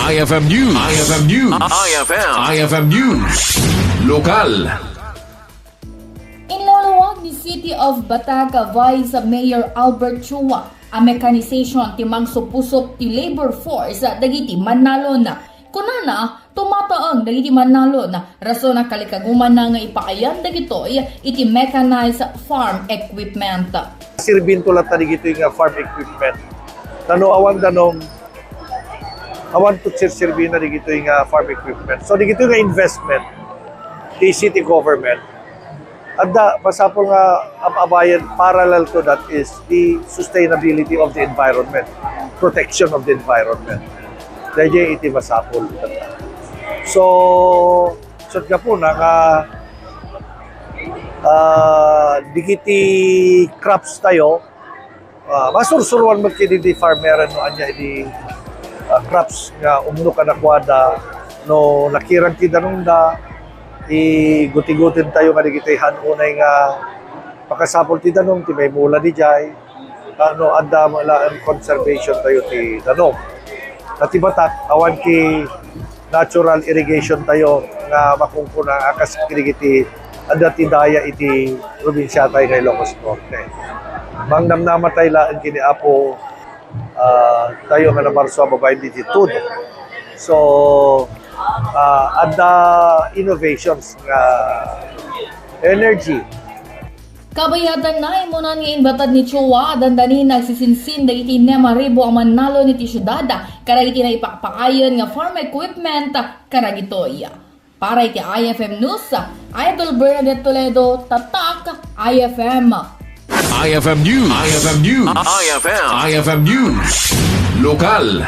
IFM News. IFM News. IFM News. Lokal. Inluluwag ni City of Bataga Vice Mayor Albert Chua ang mechanization ti Mangsupusop ti labor force dagiti Mannalon. Kunana, tumataang dagiti Mannalon rason na kalikaguman na nga ipakayan dagitoy iti mechanized farm equipment. Sirbin ko lang dagito yung farm equipment. Awan to sirbin na dagito yung farm equipment. So dagito yung investment ti city government. At pasapol nga abayan parallel to that is the sustainability of the environment, protection of the environment. Dahil iti masapol. So ka po na digiti crops tayo, masursuruan magkini di farmer no anya di crops nga umno ka nakwada no nakirang kidanunda guti-gutin tayo nga digiti hanunay nga pakasapol ti danong ti may mula di jay ano anda malaan conservation tayo ti danong at ibatak awan ki natural irrigation tayo nga makungkuna akas kirigiti anda ti daya iti probinsya tayo kay Ilocos Norte mangnamnamatay laan kini apo tayo nga namarso babay di todo so ada innovations nga energy. Kabayatan na imunan nga inbatad ni Chua dandanin nagsisinsin dagiti nemaribo ang Mannalon iti syudada karagiti na ipakpakayon nga farm equipment karagitoy. Para iti IFM News, Idol Bernadette Toledo, Tatak, IFM. IFM News. IFM News. IFM News. Lokal.